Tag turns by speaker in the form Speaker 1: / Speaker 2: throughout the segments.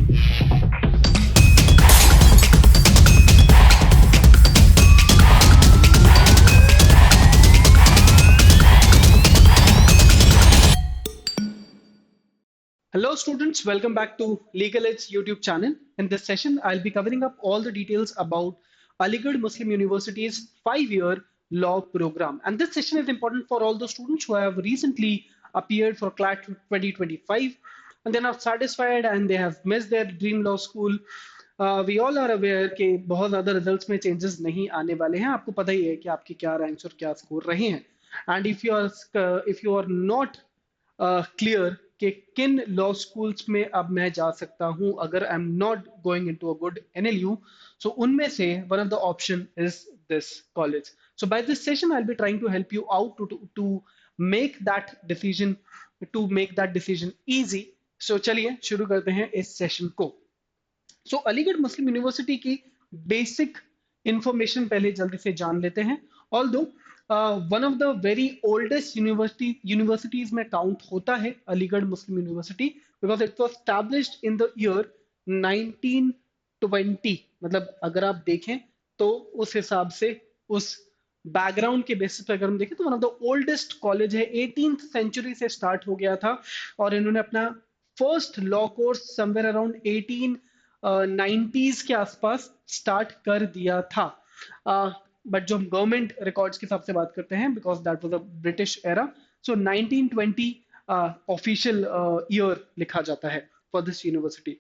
Speaker 1: Hello students, welcome back to Legal Edge YouTube channel. In this session, I'll be covering up all the details about Aligarh Muslim University's 5-year law program. And this session is important for all the students who have recently appeared for CLAT 2025 and they're not satisfied and they have missed their dream law school. We all are aware कि बहुत ज़्यादा results में changes नहीं आने वाले हैं. आपको पता ही है कि आपके क्या रैंक्स और क्या स्कोर रहे हैं. And if you are not clear कि किन लॉ स्कूल्स में अब मैं जा सकता हूं अगर I am not going into a good NLU, so उनमें से one of the option is this college. So by this session I will be trying to help you out to make that decision easy. So चलिए शुरू करते हैं इस session को. So Aligarh Muslim University की basic information पहले जल्दी से जान लेते हैं. Although one of the very oldest universities में काउंट होता है Aligarh Muslim University because it was established in the year 1920. मतलब अगर आप देखें तो उस हिसाब से उस बैकग्राउंड के बेसिस पर अगर हम देखें तो one of the oldest college है. 18th सेंचुरी से स्टार्ट हो गया था और इन्होंने अपना first law course somewhere around 1890s के आसपास स्टार्ट कर दिया था. बट जो हम गवर्नमेंट रिकॉर्ड्स के हिसाब से बात करते हैं because that was a British era, so 1920 official year लिखा जाता है for this university.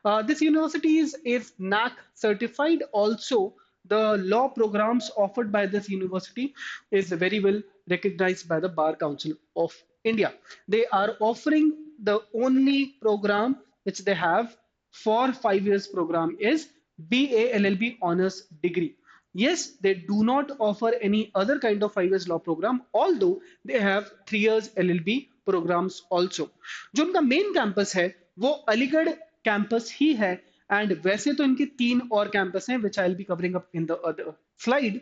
Speaker 1: This university is NAC certified. Also, the law programs offered by this university is very well recognized by the Bar Council of India. They are offering the only program which they have for 5 years program is BA LLB honors degree. Yes, they do not offer any other kind of 5 years law program, although they have 3 years LLB programs also. जो उनका main campus है वो Aligarh campus ही है. And वैसे तो इनके 3 और campus हैं which I'll be covering up in the other slide.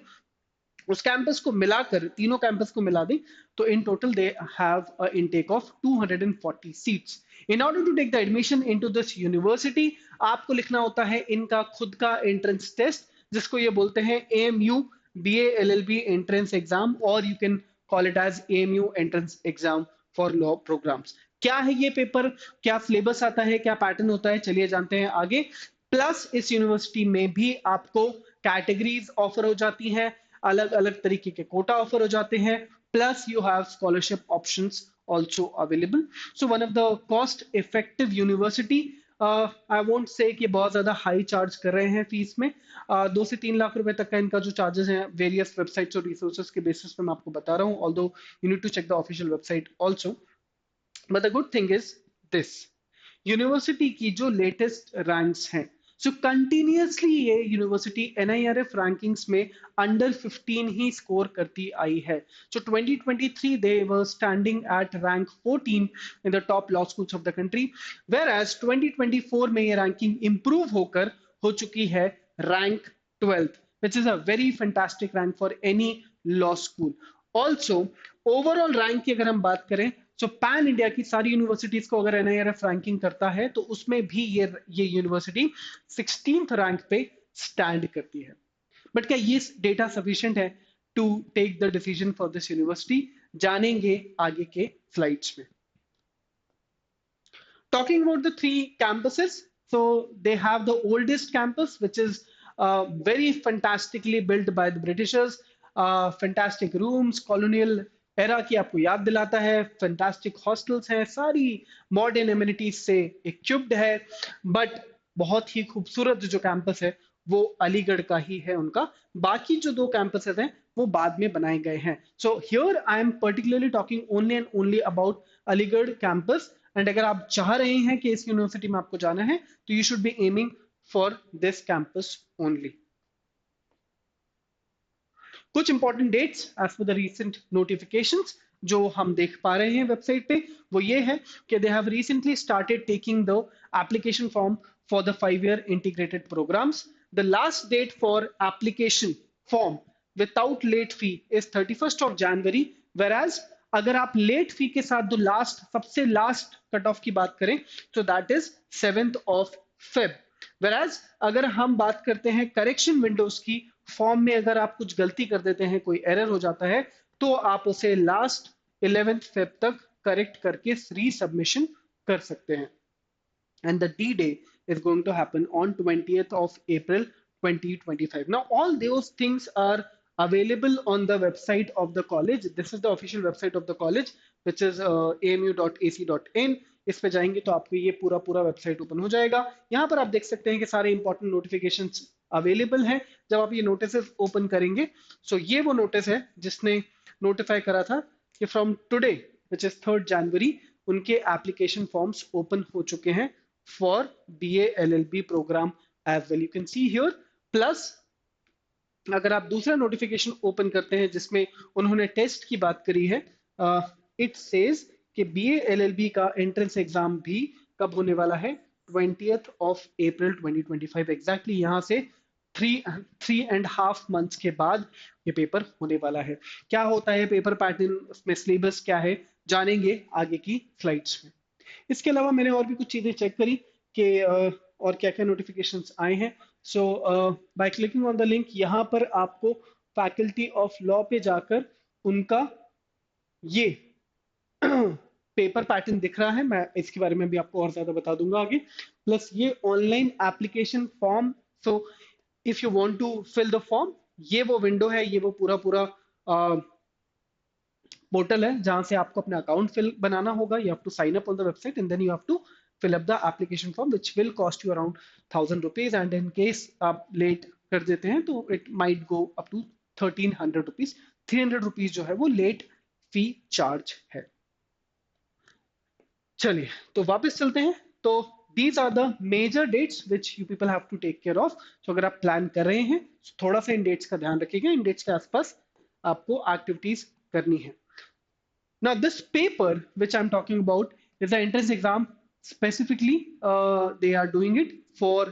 Speaker 1: उस कैंपस को मिलाकर तीनों कैंपस को मिला दें तो in total they have a intake of 240 seats. In order to take the admission into this university आपको लिखना होता है इनका खुद का एंट्रेंस टेस्ट जिसको ये बोलते हैं AMU BA LLB entrance exam और you can call it as AMU entrance exam for law programmes. क्या है ये पेपर, क्या सिलेबस आता है, क्या पैटर्न होता है, चलिए जानते हैं आगे. प्लस इस यूनिवर्सिटी में भी आपको कैटेगरीज ऑफर हो जाती हैं, अलग अलग तरीके के कोटा ऑफर हो जाते हैं. Plus you have scholarship options also available. So one of the cost effective university. I won't say कि बहुत ज्यादा हाई चार्ज कर रहे हैं फीस में. 2 से 3 लाख रुपए तक का इनका जो चार्जेस हैं वेरियस वेबसाइट्स और रिसोर्सेज के बेसिस पे मैं आपको बता रहा हूँ. Although you need to check the official website also. But the good thing is this university की जो लेटेस्ट रैंक्स हैं, सो कंटिन्यूअसली ये यूनिवर्सिटी NIRF रैंकिंग्स में अंडर 15 ही स्कोर करती आई है. So 2023 they were standing at rank 14 in the top law schools of the country, whereas 2024 में ये रैंकिंग इंप्रूव होकर हो चुकी है rank 12th, which is a very fantastic rank for any law school. Also, overall rank की अगर हम बात करें तो पैन इंडिया की सारी यूनिवर्सिटीज को अगर NIRF रैंकिंग करता है तो उसमें भी ये यूनिवर्सिटी 16th रैंक पे स्टैंड करती है. बट क्या ये डेटा सफिशिएंट है to take the decision for this university? जानेंगे आगे के स्लाइड्स में. Talking about the 3 campuses, so they have the oldest campus which is very fantastically built by the Britishers. Fantastic rooms, colonial era की आपको याद दिलाता है. फैंटास्टिक हॉस्टल्स हैं, सारी मॉडर्न एमिनिटीज से इक्विप्ड है. बट बहुत ही खूबसूरत जो कैंपस है वो अलीगढ़ का ही है उनका. बाकी जो 2 कैंपसेस हैं वो बाद में बनाए गए हैं. So here I am particularly talking only and only about Aligarh campus. And अगर आप चाह रहे हैं कि इस यूनिवर्सिटी में आपको जाना है तो you should be aiming for this campus only. कुछ important dates as per the recent notifications जो हम देख पा रहे हैं वेबसाइट पे वो ये है कि they have recently started taking the application form for the 5-year integrated programmes. The last date for application form without late fee is 31st of January, whereas अगर आप लेट फी के साथ जो सबसे लास्ट कट ऑफ की बात करें तो that is 7th of Feb. whereas अगर हम बात करते हैं करेक्शन विंडोज की, फॉर्म में अगर आप कुछ गलती कर देते हैं, कोई एरर हो जाता है, तो आप उसे लास्ट 11th फेब तक करेक्ट करके री सबमिशन कर सकते हैं। and the D-Day is going to happen on 20th of April 2025. Now, all those things are available on the website of the college. This is the official website of the college, which is amu.ac.in. इस पे जाएंगे तो आपको ये पूरा पूरा website open हो जाएगा। यहाँ पर आप देख सकते हैं कि सारे इंपॉर्टेंट नोटिफिकेशंस अवेलेबल हैं। जब आप ये नोटिस ओपन करेंगे, सो ये वो नोटिस है जिसने नोटिफाई करा था कि from today which is 3rd जनवरी उनके एप्लीकेशन फॉर्म्स ओपन हो चुके हैं for BA LLB program as well. You can see here. Plus, अगर आप दूसरा नोटिफिकेशन ओपन करते हैं जिसमें उन्होंने टेस्ट की बात करी है, इट सेज कि BA LLB का एंट्रेंस एग्जाम भी कब होने वाला है, 20th of April 2025। एग्जैक्टली यहां से 3.5 months के बाद ये पेपर होने वाला है। क्या होता है पेपर पैटर्न, उसमें सिलेबस क्या है, जानेंगे आगे की स्लाइड्स में। इसके अलावा मैंने और भी कुछ चीजें चेक करी कि और क्या क्या नोटिफिकेशंस आए हैं। So by clicking on the link, यहाँ पर आपको फैकल्टी ऑफ लॉ पे जाकर उनका ये पेपर पैटर्न दिख रहा है। मैं इसके बारे में भी आपको और ज्यादा बता दूंगा आगे। प्लस ये online application form, so if you want to fill the form, ये वो विंडो है, ये वो पूरा पूरा पोर्टल है जहां से आपको अपना अकाउंट फिल बनाना होगा। You have to sign up on the website and then you have to fill up the application form which will cost you around 1000 rupees, and in case आप लेट कर देते हैं तो it might go up to 1300 rupees। 300 rupees जो है वो late fee charge है। चलिए तो वापस चलते हैं। तो these are the major dates which you people have to take care of। so अगर आप प्लान कर रहे हैं तो थोड़ा सा इन डेट्स का ध्यान रखिएगा, इन डेट्स के आसपास आपको एक्टिविटीज करनी है। Now, this paper which I'm talking about is the entrance exam. Specifically, they are doing it for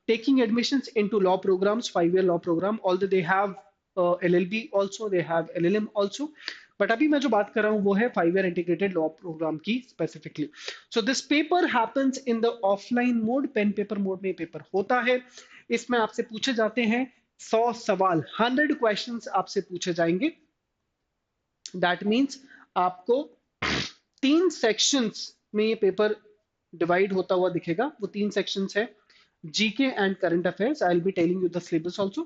Speaker 1: taking admissions into law programs, 5-year law program. Although they have LLB also, they have LLM also. But अभी मैं जो बात कर रहा हूँ वो है 5-year integrated law program की specifically. So this paper happens in the offline mode, pen paper mode में पेपर होता है। इसमें आपसे पूछे जाते हैं 100 सवाल, 100 क्वेश्चंस आपसे पूछे जाएंगे। दैट मीन्स आपको 3 सेक्शंस में ये पेपर डिवाइड होता हुआ दिखेगा। वो 3 सेक्शंस है GK and current affairs. I will be telling you the syllabus also.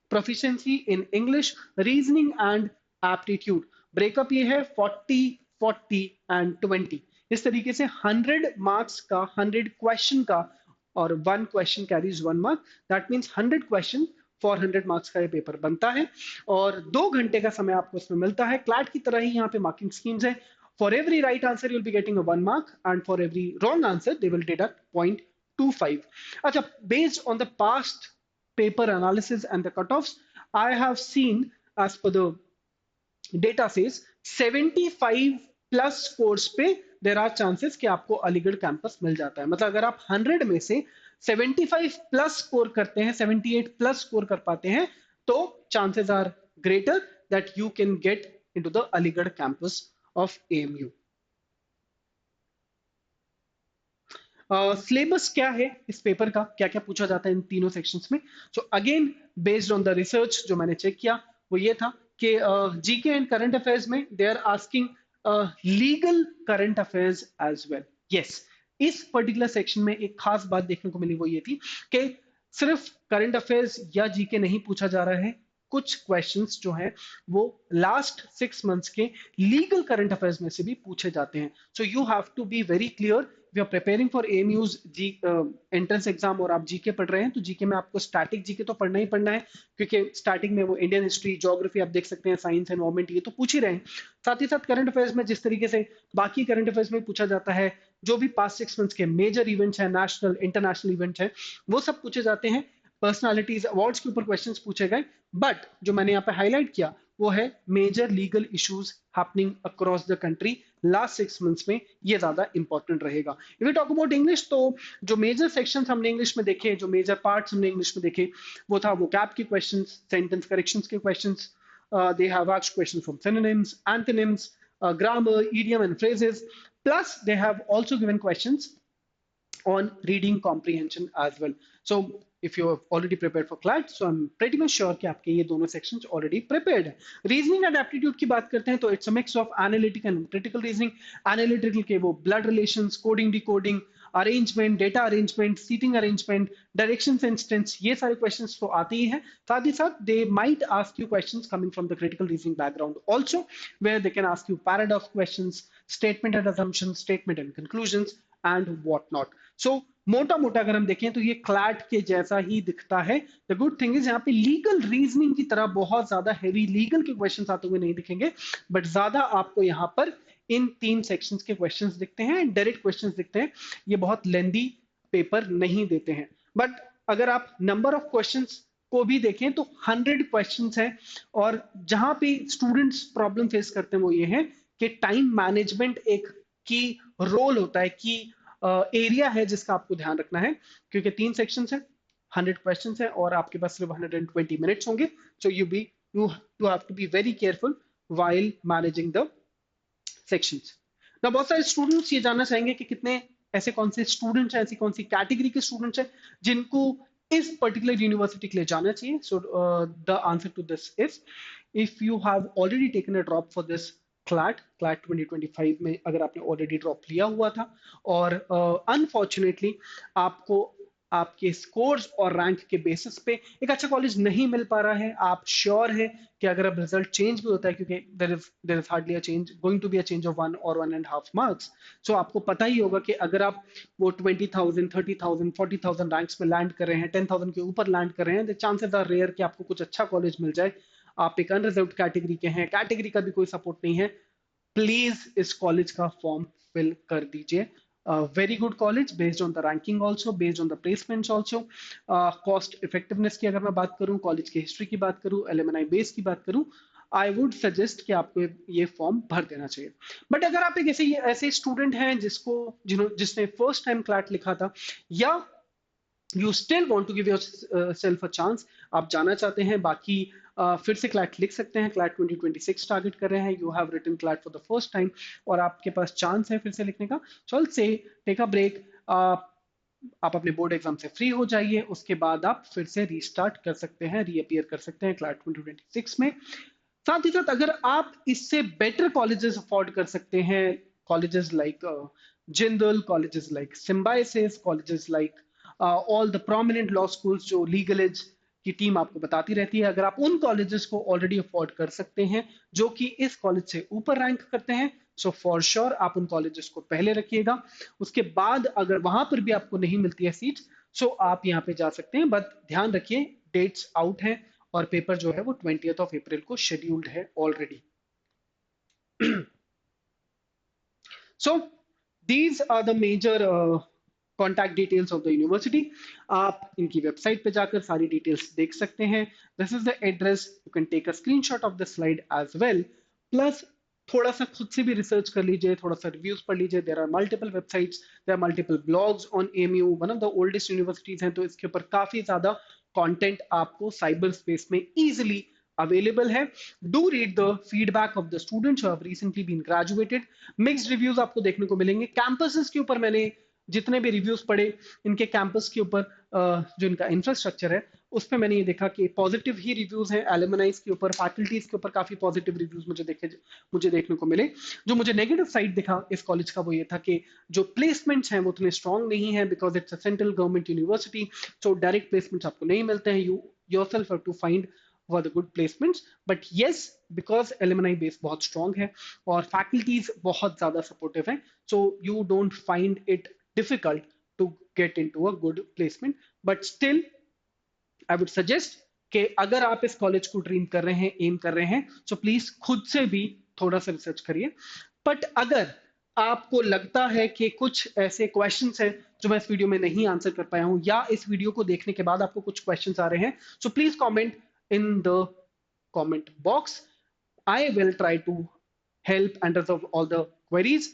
Speaker 1: Proficiency in English, reasoning and aptitude. Breakup ये है 40 40 एंड 20। इस तरीके से 100 मार्क्स का, 100 क्वेश्चन का, और 1 question carries 1 mark. That means 100 question for 100 marks का ये पेपर बनता है और 2 घंटे का समय आपको इसमें मिलता है। क्लैट की तरह ही यहाँ पे मार्किंग स्कीम्स है। For every right answer you'll be getting a 1 mark and for every wrong answer they will deduct 0.25। अच्छा, based on the past paper analysis and the cutoffs, I have seen as per the data says 75 plus scores पे there are chances कि आपको Aligarh campus मिल जाता है। मतलब अगर आप 100 में से 75 प्लस स्कोर करते हैं, 78 प्लस स्कोर कर पाते हैं, तो chances are greater that you can get into the Aligarh campus of AMU। Syllabus क्या है इस पेपर का, क्या क्या पूछा जाता है इन तीनों सेक्शंस में। So again based on the research जो मैंने चेक किया वो ये था कि जीके एंड करंट अफेयर्स में they are asking legal current affairs as well. Yes, इस पर्टिकुलर सेक्शन में एक खास बात देखने को मिली वो ये थी कि सिर्फ करंट अफेयर्स या जीके नहीं पूछा जा रहा है, कुछ क्वेश्चंस जो हैं वो लास्ट 6 मंथ्स के लीगल करंट अफेयर्स में से भी पूछे जाते हैं। So you have to be very clear, we are preparing for AMU's entrance exam और आप जीके पढ़ रहे हैं तो जीके में आपको स्टैटिक जीके तो पढ़ना ही पढ़ना है, क्योंकि स्टार्टिंग में वो इंडियन हिस्ट्री, ज्योग्राफी, आप देख सकते हैं साइंस, एनवायरमेंट, ये तो पूछ ही रहे हैं। साथ ही साथ करंट अफेयर्स में जिस तरीके से बाकी करंट अफेयर्स में पूछा जाता है, जो भी पास्ट 6 मंथ्स के मेजर इवेंट्स हैं, नेशनल इंटरनेशनल इवेंट्स हैं, वो सब पूछे जाते हैं। पर्सनालिटीज, अवार्ड्स के ऊपर क्वेश्चंस पूछे गए, बट जो मैंने यहाँ पे हाईलाइट किया वो है major legal issues happening across the country last 6 months में, ये ज्यादा इंपॉर्टेंट रहेगा। If we talk about English, तो जो मेजर सेक्शंस हमने इंग्लिश में देखे, जो मेजर पार्ट्स हमने इंग्लिश में देखे, वो था वोकैब के क्वेश्चंस, सेंटेंस करेक्शंस के questions, they have asked questions from synonyms, antonyms, grammar, idiom and phrases, plus they have also given questions on reading comprehension as well. So if you have already prepared for CLAT, so I'm pretty much sure कि आपके ये दोनों sections already prepared है. Reasoning and aptitude की बात करते हैं तो it's a mix of analytic and critical reasoning. Analytical के वो blood relations, coding, decoding, arrangement, data arrangement, seating arrangement, directions and strengths, ये सारे questions तो आते ही हैं. साथ ही साथ they might ask you questions coming from the critical reasoning background also, where they can ask you paradox questions, statement and assumptions, statement and conclusions, and what not. So मोटा मोटा अगर हम देखें तो ये क्लैट के जैसा ही दिखता है. द गुड थिंग इज यहाँ पे लीगल रीजनिंग की तरह बहुत ज्यादा हैवी लीगल के क्वेश्चंस आते हुए नहीं दिखेंगे, बट ज्यादा आपको यहाँ पर इन 3 सेक्शंस के क्वेश्चंस दिखते हैं, डायरेक्ट क्वेश्चंस दिखते हैं. ये बहुत लेंदी पेपर नहीं देते हैं. बट अगर आप नंबर ऑफ क्वेश्चंस को भी देखें तो 100 क्वेश्चंस हैं, और जहां पे स्टूडेंट्स प्रॉब्लम फेस करते हैं वो ये है कि टाइम मैनेजमेंट एक की रोल होता है, की एरिया है जिसका आपको ध्यान रखना है, क्योंकि 3 सेक्शंस है, 100 क्वेश्चंस है और आपके पास सिर्फ 120 मिनट्स होंगे. So you have to be very careful while managing the sections. ना बहुत सारे स्टूडेंट्स ये जानना चाहेंगे कि कितने ऐसे कौन से स्टूडेंट्स हैं, ऐसी कौन सी कैटेगरी के स्टूडेंट्स हैं जिनको इस पर्टिकुलर यूनिवर्सिटी के लिए जाना चाहिए. So the answer to this is, if you have already taken a drop for this CLAT 2025 में, अगर आपने ऑलरेडी ड्रॉप लिया हुआ था और अनफॉर्चुनेटली आपको आपके स्कोर्स और रैंक के बेसिस पे एक अच्छा कॉलेज नहीं मिल पा रहा है, आप श्योर है कि अगर अब रिजल्ट चेंज भी होता है, क्योंकि there is hardly a change, going to be a change of 1 और 1.5 मार्क्स. सो आपको पता ही होगा कि अगर आप वो 20,000 30,000 40,000 रैंक्स में लैंड कर रहे हैं, 10,000 के ऊपर लैंड कर रहे हैं, द चांसेस आर रेयर कि आपको कुछ अच्छा कॉलेज मिल जाए. आप एक अनरिजर्व्ड कैटेगरी के हैं, कैटेगरी का भी कोई सपोर्ट नहीं है, प्लीज इस कॉलेज का फॉर्म फिल कर दीजिए. Very good college, based on the ranking also, based on the placements also. Cost effectiveness की अगर मैं बात करूं, कॉलेज की हिस्ट्री की बात करूं, एलएमएनआई बेस की बात करूं, आई वुड सजेस्ट कि आपको ये फॉर्म भर देना चाहिए. बट अगर आप एक ऐसे स्टूडेंट हैं जिसने फर्स्ट टाइम क्लैट लिखा था, या you still want to give yourself a chance, आप जाना चाहते हैं, बाकी फिर से क्लैट लिख सकते हैं, क्लैट 2026 टारगेट कर रहे हैं, you have written CLAT for the first time और आपके पास चांस है फिर से लिखने का, so I will say take a break. आप अपने बोर्ड एग्जाम से फ्री हो जाइए, उसके बाद आप फिर से रीस्टार्ट कर सकते हैं, रीअपियर कर सकते हैं क्लैट 2026 में. साथ ही साथ अगर आप इससे बेटर कॉलेजेस अफोर्ड कर सकते हैं, colleges like Jindal, colleges like symbiosis, colleges like all the prominent law schools जो लीगल एज की टीम आपको बताती रहती है, अगर आप उन कॉलेजेस को ऑलरेडी अफोर्ड कर सकते हैं जो कि इस कॉलेज से ऊपर रैंक करते हैं, सो फॉर श्योर आप उन कॉलेजेस को पहले रखिएगा. उसके बाद अगर वहां पर भी आपको नहीं मिलती है सीट, सो आप यहाँ पे जा सकते हैं, बट ध्यान रखिए डेट्स आउट है और पेपर जो है वो 20th ऑफ अप्रैल को शेड्यूल्ड है already. So these are the major contact details of the university. आप इनकी वेबसाइट पे जाकर सारी डिटेल्स देख सकते हैं. This is the address, you can take a screenshot of the slide as well. Plus थोड़ा सा खुद से भी रिसर्च कर लीजिए, थोड़ा सा रिव्यूज पढ़ लीजिए. There are multiple websites, there are multiple blogs on MU, one of the oldest universities हैं, तो इसके ऊपर काफी ज्यादा कंटेंट आपको साइबर स्पेस में इजीली अवेलेबल है. Do read the feedback of the students who have recently been graduated. Mixed reviews आपको देखने को मिलेंगे. कैंपसेस के ऊपर मैंने जितने भी रिव्यूज पढ़े, इनके कैंपस के ऊपर जो इनका इंफ्रास्ट्रक्चर है उस पर मैंने ये देखा कि पॉजिटिव ही रिव्यूज हैं. एलुमनाइज के ऊपर, फैकल्टीज के ऊपर काफी पॉजिटिव रिव्यूज मुझे देखने को मिले. जो मुझे नेगेटिव साइड दिखा इस कॉलेज का वो ये था कि जो प्लेसमेंट्स हैं वो उतने स्ट्रांग नहीं है, because it's a central government university, so direct placements आपको नहीं मिलते हैं. You yourself have to find for the good placements. But yes, because alumni base बहुत strong है और faculties बहुत ज़्यादा supportive हैं, so you don't find it difficult to get into a good placement. But still, I would suggest कि अगर आप इस कॉलेज को ड्रीम कर रहे हैं, एम कर रहे हैं, so प्लीज खुद से भी थोड़ा सा रिसर्च करिए. बट अगर आपको लगता है कि कुछ ऐसे क्वेश्चंस हैं जो मैं इस वीडियो में नहीं आंसर कर पाया हूं, या इस वीडियो को देखने के बाद आपको कुछ क्वेश्चंस आ रहे हैं, so please comment in the comment box. I will try to help and resolve all the queries.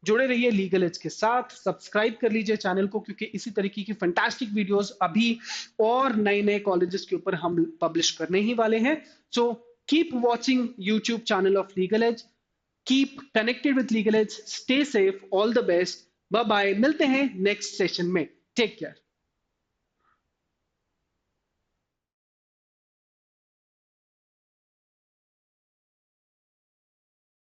Speaker 1: जुड़े रहिए लीगल एज के साथ, सब्सक्राइब कर लीजिए चैनल को, क्योंकि इसी तरीके की फैंटास्टिक वीडियोस अभी और नए नए कॉलेजेस के ऊपर हम पब्लिश करने ही वाले हैं. So keep watching YouTube channel of Legal Edge, keep connected with Legal Edge, stay safe, all the best, bye bye, मिलते हैं नेक्स्ट सेशन में। Take care.